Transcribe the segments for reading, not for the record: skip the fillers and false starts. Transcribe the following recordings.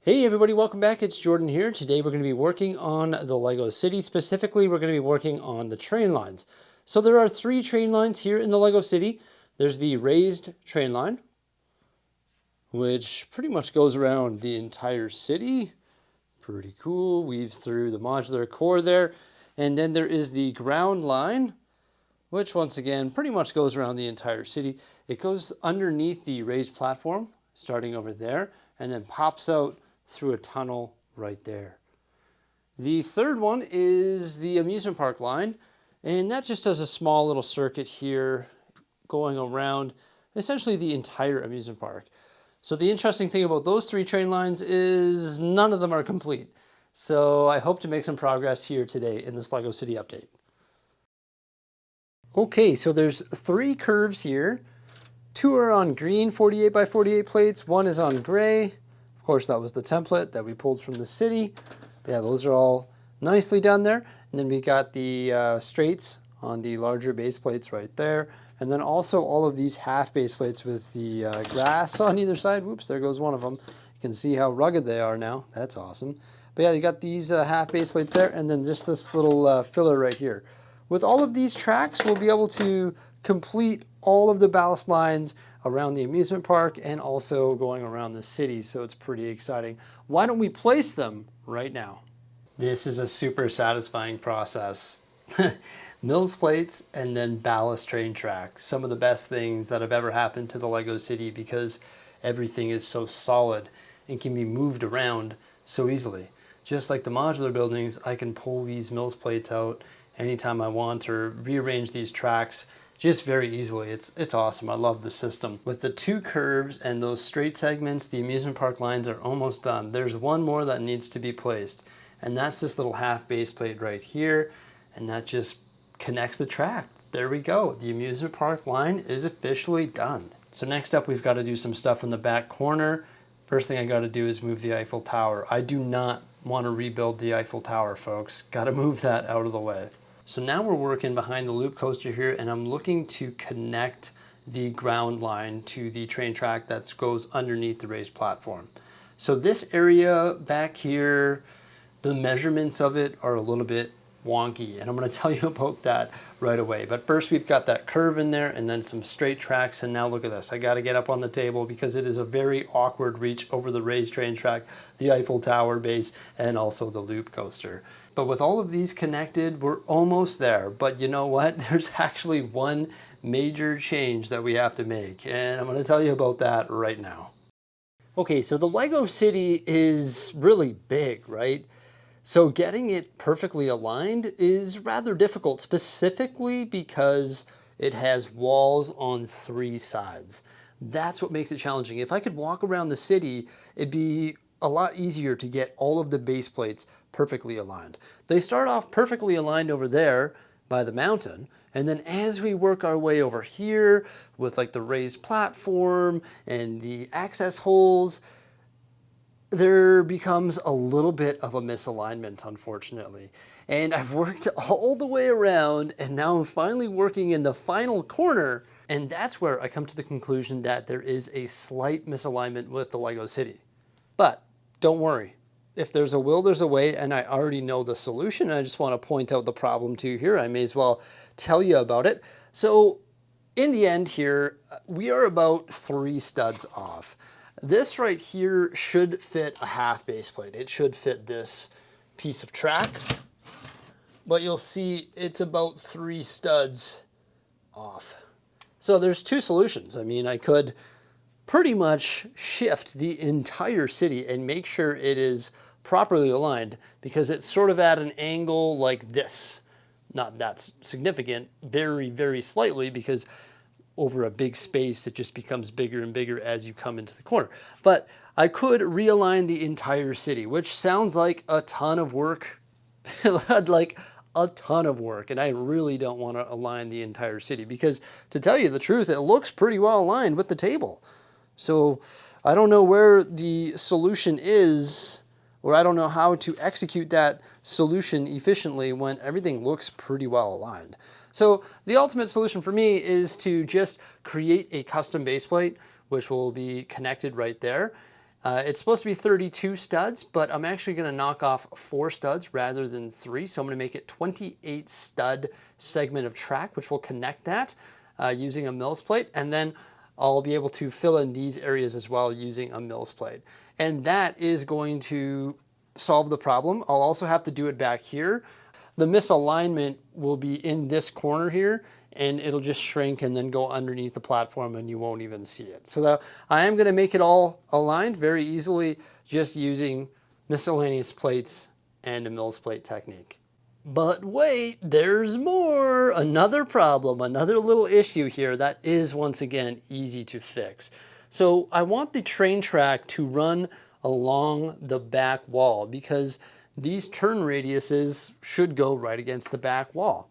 Hey everybody, welcome back. It's Jordan here. Today we're going to be working on the Lego City. Specifically, we're going to be working on the train lines. So there are three train lines here in the Lego City. There's the raised train line, which pretty much goes around the entire city. Pretty cool. Weaves through the modular core there. And then there is the ground line, which once again pretty much goes around the entire city. It goes underneath the raised platform, starting over there, and then pops out through a tunnel right there. The third one is the amusement park line, and that just does a small little circuit here going around essentially the entire amusement park. So the interesting thing about those three train lines is none of them are complete. So I hope to make some progress here today in this Lego City update. Okay, so there's three curves here. Two are on green 48 by 48 plates. One is on gray. Of course, that was the template that we pulled from the city. Yeah, those are all nicely done there. And then we got the straights on the larger base plates right there. And then also all of these half base plates with the grass on either side. Whoops, there goes one of them. You can see how rugged they are now. That's awesome. But yeah, you got these half base plates there, and then just this little filler right here. With all of these tracks, we'll be able to complete all of the ballast lines around the amusement park and also going around the city, so it's pretty exciting. Why don't we place them right now? This is a super satisfying process. Mills plates and then ballast train track. Some of the best things that have ever happened to the Lego City because everything is so solid and can be moved around so easily. Just like the modular buildings, I can pull these Mills plates out anytime I want or rearrange these tracks just very easily. It's awesome. I love the system. With the two curves and those straight segments, the amusement park lines are almost done. There's one more that needs to be placed, and that's this little half base plate right here, and that just connects the track. There we go. The amusement park line is officially done. So next up, we've got to do some stuff in the back corner. First thing I got to do is move the Eiffel Tower. I do not want to rebuild the Eiffel Tower, folks. Got to move that out of the way. So now we're working behind the loop coaster here, and I'm looking to connect the ground line to the train track that goes underneath the raised platform. So this area back here, the measurements of it are a little bit wonky, and I'm going to tell you about that right away. But first, we've got that curve in there and then some straight tracks, and now look at this. I got to get up on the table because it is a very awkward reach over the raised train track, the Eiffel Tower base, and also the loop coaster. But with all of these connected, we're almost there. But you know what? There's actually one major change that we have to make, and I'm going to tell you about that right now. Okay, so the Lego City is really big, right? So getting it perfectly aligned is rather difficult, specifically because it has walls on three sides. That's what makes it challenging. If I could walk around the city, it'd be a lot easier to get all of the base plates perfectly aligned. They start off perfectly aligned over there by the mountain, and then as we work our way over here with like the raised platform and the access holes, there becomes a little bit of a misalignment, unfortunately. And I've worked all the way around, and now I'm finally working in the final corner, and that's where I come to the conclusion that there is a slight misalignment with the Lego City. But don't worry. If there's a will, there's a way, and I already know the solution. I just want to point out the problem to you here. I may as well tell you about it. So in the end here, we are about 3 studs off. This right here should fit a half base plate. It should fit this piece of track, but you'll see it's about 3 studs off. So there's 2 solutions. I mean, I could pretty much shift the entire city and make sure it is properly aligned because it's sort of at an angle like this. Not that significant, very, very slightly, because over a big space, it just becomes bigger and bigger as you come into the corner. But I could realign the entire city, which sounds like a ton of work, like a ton of work. And I really don't want to align the entire city because, to tell you the truth, it looks pretty well aligned with the table. So I don't know where the solution is, or I don't know how to execute that solution efficiently when everything looks pretty well aligned. So the ultimate solution for me is to just create a custom base plate, which will be connected right there. It's supposed to be 32 studs, but I'm actually going to knock off 4 studs rather than 3. So I'm going to make it 28 stud segment of track, which will connect that using a Mills plate. And then I'll be able to fill in these areas as well using a Mills plate. And that is going to solve the problem. I'll also have to do it back here. The misalignment will be in this corner here, and it'll just shrink and then go underneath the platform and you won't even see it. So I am gonna make it all aligned very easily just using miscellaneous plates and a Mills plate technique. But wait, there's more. Another problem, another little issue here that is once again easy to fix. So I want the train track to run along the back wall because these turn radiuses should go right against the back wall.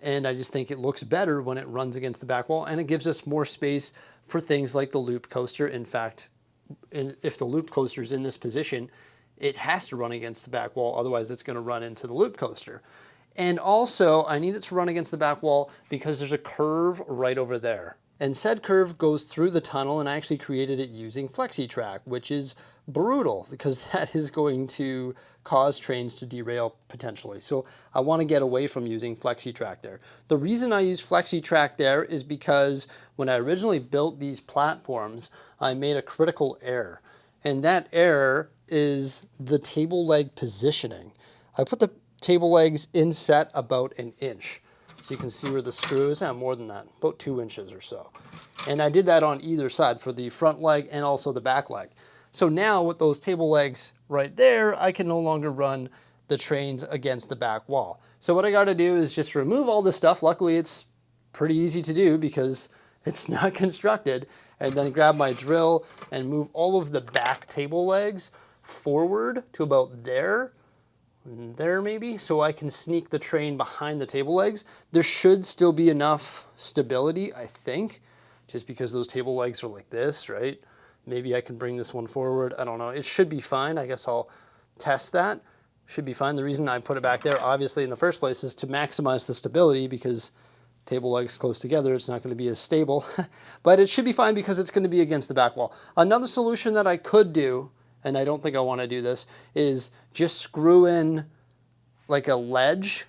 And I just think it looks better when it runs against the back wall, and it gives us more space for things like the loop coaster. In fact, if the loop coaster is in this position, it has to run against the back wall, otherwise it's going to run into the loop coaster. And also, I need it to run against the back wall because there's a curve right over there. And said curve goes through the tunnel, and I actually created it using FlexiTrack, which is brutal because that is going to cause trains to derail potentially. So I want to get away from using FlexiTrack there. The reason I use FlexiTrack there is because when I originally built these platforms, I made a critical error. And that error is the table leg positioning. I put the table legs inset about an inch. So you can see where the screw is, more than that, about 2 inches or so. And I did that on either side for the front leg and also the back leg. So now with those table legs right there, I can no longer run the trains against the back wall. So what I got to do is just remove all this stuff. Luckily, it's pretty easy to do because it's not constructed. And then grab my drill and move all of the back table legs forward to about there maybe, so I can sneak the train behind the table legs. There should still be enough stability, I think, just because those table legs are like this, right? Maybe I can bring this one forward. I don't know. It should be fine. I guess I'll test that. Should be fine. The reason I put it back there, obviously, in the first place is to maximize the stability because table legs close together, it's not going to be as stable. But it should be fine because it's going to be against the back wall. Another solution that I could do, and I don't think I want to do this, is just screw in like a ledge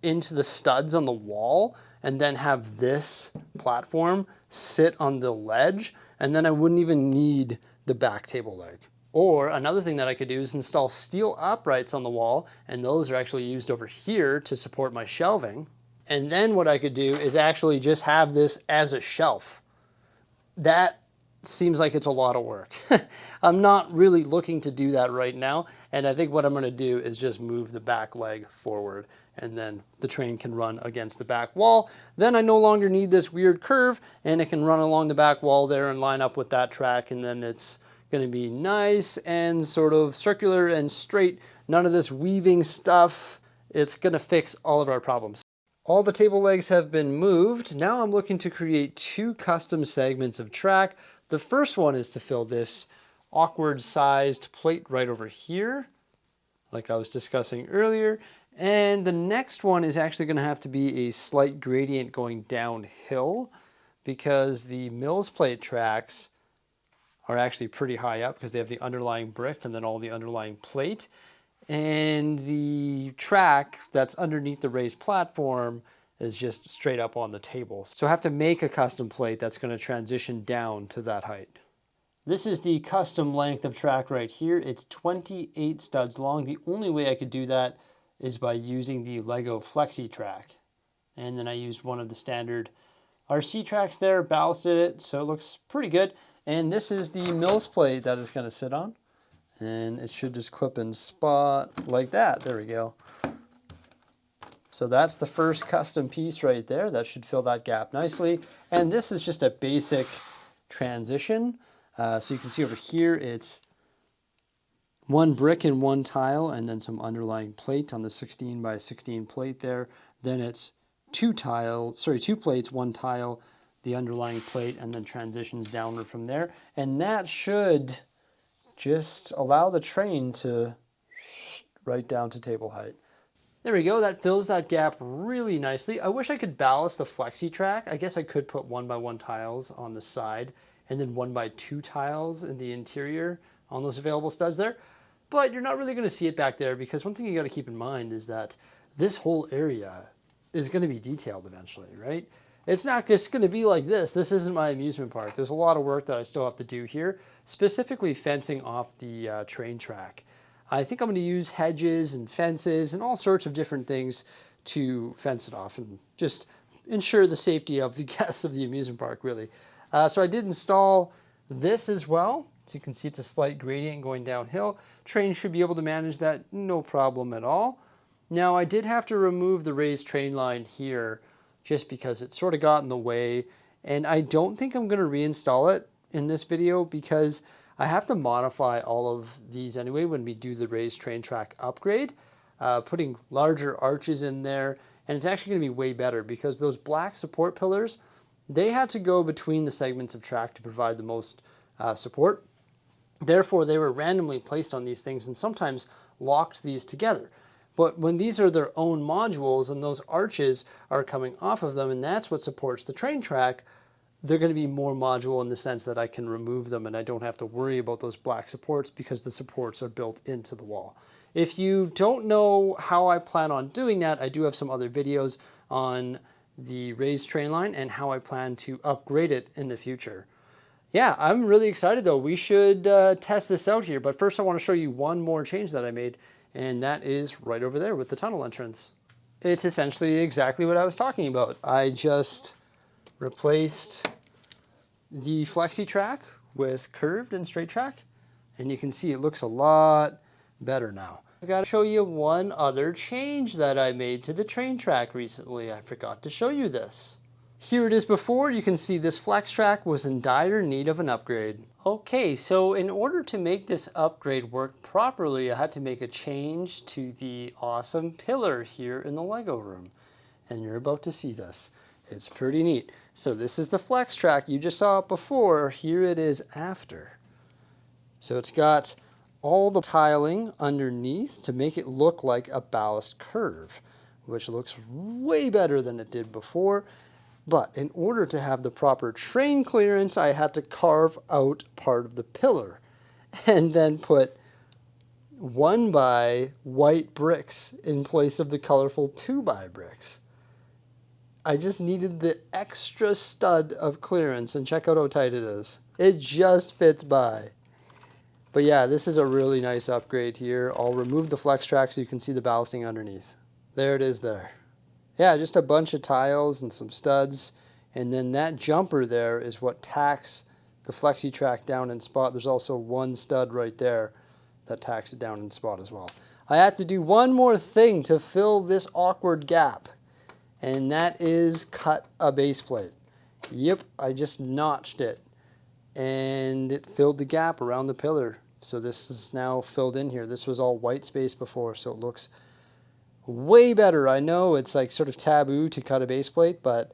into the studs on the wall and then have this platform sit on the ledge, and then I wouldn't even need the back table leg. Or another thing that I could do is install steel uprights on the wall, and those are actually used over here to support my shelving. And then what I could do is actually just have this as a shelf. That seems like it's a lot of work. I'm not really looking to do that right now, and I think what I'm going to do is just move the back leg forward, and then the train can run against the back wall. Then I no longer need this weird curve, and it can run along the back wall there and line up with that track, and then it's going to be nice and sort of circular and straight. None of this weaving stuff. It's going to fix all of our problems. All the table legs have been moved. Now I'm looking to create 2 custom segments of track. The first one is to fill this awkward sized plate right over here, like I was discussing earlier. And the next one is actually going to have to be a slight gradient going downhill because the Mills plate tracks are actually pretty high up because they have the underlying brick and then all the underlying plate. And the track that's underneath the raised platform is just straight up on the table. So I have to make a custom plate that's going to transition down to that height. This is the custom length of track right here. It's 28 studs long. The only way I could do that is by using the Lego FlexiTrack. And then I used one of the standard RC tracks there, ballasted it, so it looks pretty good. And this is the Mills plate that it's going to sit on. And it should just clip in spot like that. There we go. So that's the first custom piece right there. That should fill that gap nicely. And this is just a basic transition. So you can see over here, it's 1 brick and 1 tile, and then some underlying plate on the 16 by 16 plate there. Then it's 2 plates, 1 tile, the underlying plate, and then transitions downward from there. And that should just allow the train to right down to table height. There we go, that fills that gap really nicely. I wish I could ballast the FlexiTrack. I guess I could put 1 by 1 tiles on the side and then 1 by 2 tiles in the interior on those available studs there. But you're not really going to see it back there because one thing you got to keep in mind is that this whole area is going to be detailed eventually, right? It's not just going to be like this. This isn't my amusement park. There's a lot of work that I still have to do here, specifically fencing off the train track. I think I'm going to use hedges and fences and all sorts of different things to fence it off and just ensure the safety of the guests of the amusement park, really. So I did install this as well. So you can see it's a slight gradient going downhill. Train should be able to manage that, no problem at all. Now I did have to remove the raised train line here just because it sort of got in the way. And I don't think I'm going to reinstall it in this video because I have to modify all of these anyway when we do the raised train track upgrade, putting larger arches in there. And it's actually going to be way better because those black support pillars, they had to go between the segments of track to provide the most support. Therefore, they were randomly placed on these things and sometimes locked these together. But when these are their own modules and those arches are coming off of them and that's what supports the train track, they're going to be more modular in the sense that I can remove them and I don't have to worry about those black supports because the supports are built into the wall. If you don't know how I plan on doing that, I do have some other videos on the raised train line and how I plan to upgrade it in the future. Yeah, I'm really excited though. We should test this out here, but first I want to show you one more change that I made, and that is right over there with the tunnel entrance. It's essentially exactly what I was talking about. I just replaced the flexi track with curved and straight track, and you can see it looks a lot better now. I gotta show you one other change that I made to the train track recently. I forgot to show you this. Here it is before. You can see this flex track was in dire need of an upgrade. Okay, so in order to make this upgrade work properly, I had to make a change to the awesome pillar here in the Lego room. And you're about to see this. It's pretty neat. So this is the flex track. You just saw it before. Here it is after. So it's got all the tiling underneath to make it look like a ballast curve, which looks way better than it did before. But in order to have the proper train clearance, I had to carve out part of the pillar and then put 1x white bricks in place of the colorful 2x bricks. I just needed the extra stud of clearance, and check out how tight it is. It just fits by. But yeah, this is a really nice upgrade here. I'll remove the flex track so you can see the ballasting underneath. There it is there. Yeah, just a bunch of tiles and some studs. And then that jumper there is what tacks the flexi track down in spot. There's also one stud right there that tacks it down in spot as well. I had to do one more thing to fill this awkward gap, and that is cut a base plate. Yep, I just notched it, and it filled the gap around the pillar. So this is now filled in here. This was all white space before, so it looks way better. I know it's like sort of taboo to cut a base plate, but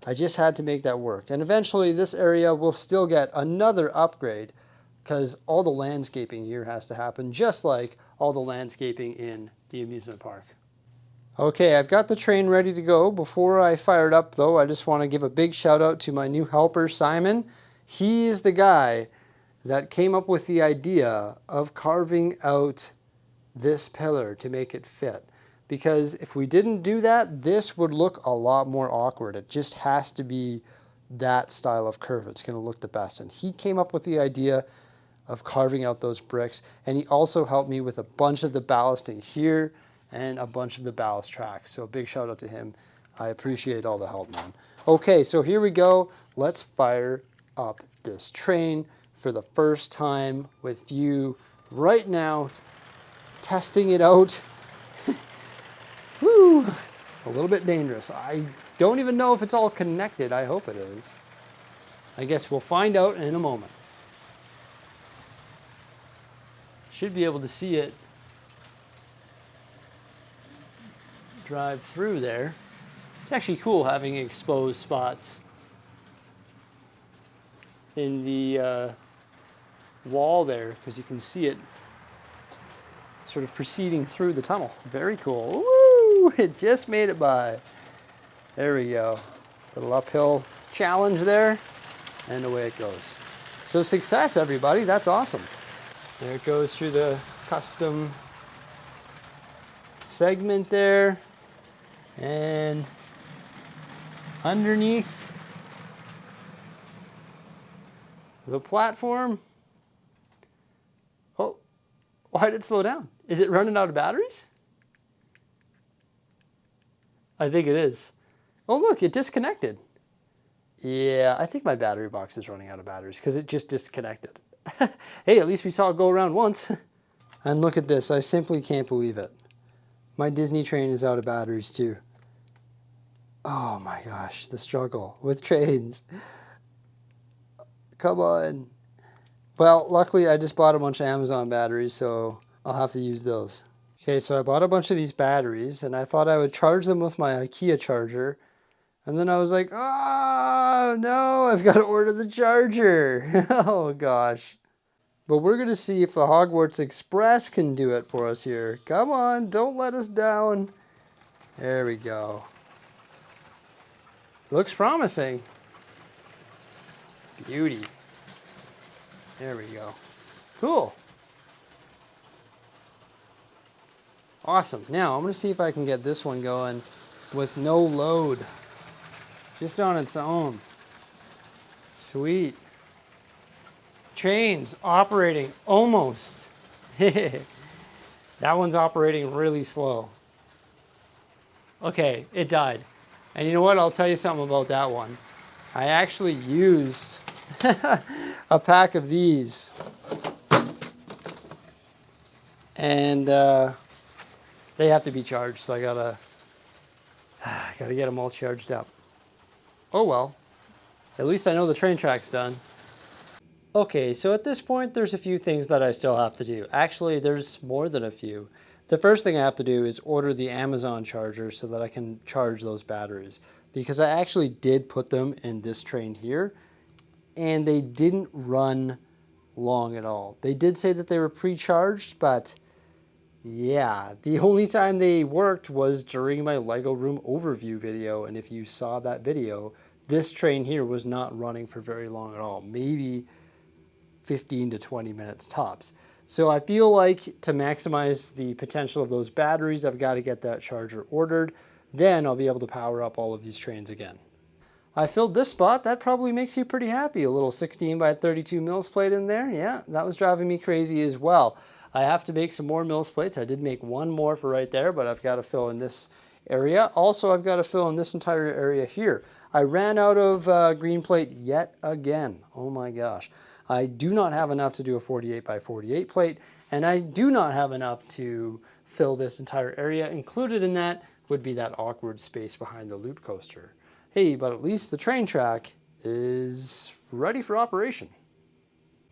I just had to make that work. And eventually this area will still get another upgrade because all the landscaping here has to happen just like all the landscaping in the amusement park. Okay, I've got the train ready to go. Before I fire it up though, I just want to give a big shout out to my new helper, Simon. He is the guy that came up with the idea of carving out this pillar to make it fit. Because if we didn't do that, this would look a lot more awkward. It just has to be that style of curve. It's going to look the best. And he came up with the idea of carving out those bricks. And he also helped me with a bunch of the ballasting here and a bunch of the ballast tracks. So a big shout out to him. I appreciate all the help, man. Okay, so here we go. Let's fire up this train for the first time with you right now, testing it out. Woo! A little bit dangerous. I don't even know if it's all connected. I hope it is. I guess we'll find out in a moment. Should be able to see it drive through there. It's actually cool having exposed spots in the wall there because you can see it sort of proceeding through the tunnel. Very cool. Woo! It just made it by. There we go. Little uphill challenge there, and away it goes. So success, everybody. That's awesome. There it goes through the custom segment there. And underneath the platform. Oh, why did it slow down? Is it running out of batteries? I think it is. Oh, look, it disconnected. Yeah, I think my battery box is running out of batteries because it just disconnected. Hey, at least we saw it go around once. And look at this. I simply can't believe it. My Disney train is out of batteries too. Oh my gosh, the struggle with trains. Come on. Well, luckily I just bought a bunch of Amazon batteries, so I'll have to use those. Okay, so I bought a bunch of these batteries and I thought I would charge them with my IKEA charger. And then I was like, oh no, I've got to order the charger. Oh gosh. But we're going to see if the Hogwarts Express can do it for us here. Come on, don't let us down. There we go. Looks promising. Beauty. There we go. Cool. Awesome. Now I'm going to see if I can get this one going with no load. Just on its own. Sweet. Trains operating almost. That one's operating really slow. Okay, it died. And you know what? I'll tell you something about that one. I actually used a pack of these. And they have to be charged, so I gotta get them all charged up. Oh well. At least I know the train track's done. Okay, so at this point, there's a few things that I still have to do. Actually, there's more than a few. The first thing I have to do is order the Amazon charger so that I can charge those batteries. Because I actually did put them in this train here, and they didn't run long at all. They did say that they were pre-charged, but yeah, the only time they worked was during my Lego room overview video, and if you saw that video, this train here was not running for very long at all. Maybe 15 to 20 minutes tops. So I feel like to maximize the potential of those batteries, I've got to get that charger ordered. Then I'll be able to power up all of these trains again. I filled this spot. That probably makes you pretty happy. A little 16 by 32 Mills plate in there. Yeah, that was driving me crazy as well. I have to make some more Mills plates. I did make one more for right there, but I've got to fill in this area. Also, I've got to fill in this entire area here. I ran out of green plate yet again. Oh my gosh. I do not have enough to do a 48 by 48 plate, and I do not have enough to fill this entire area. Included in that would be that awkward space behind the loop coaster. Hey, but at least the train track is ready for operation.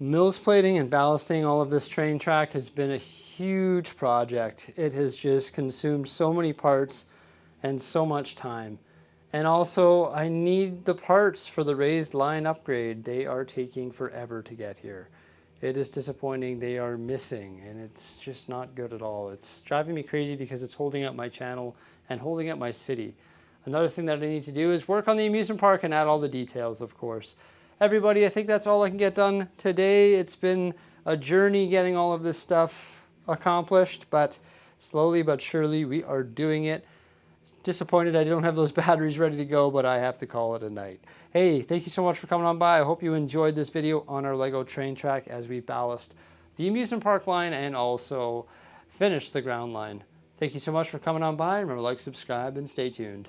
Mills plating and ballasting all of this train track has been a huge project. It has just consumed so many parts and so much time. And also, I need the parts for the raised line upgrade. They are taking forever to get here. It is disappointing. They are missing, and it's just not good at all. It's driving me crazy because it's holding up my channel and holding up my city. Another thing that I need to do is work on the amusement park and add all the details, of course. Everybody, I think that's all I can get done today. It's been a journey getting all of this stuff accomplished, but slowly but surely we are doing it. Disappointed I don't have those batteries ready to go, but I have to call it a night. Hey, thank you so much for coming on by. I hope you enjoyed this video on our Lego train track as we ballast the amusement park line and also finish the ground line. Thank you so much for coming on by. Remember, like, subscribe, and stay tuned.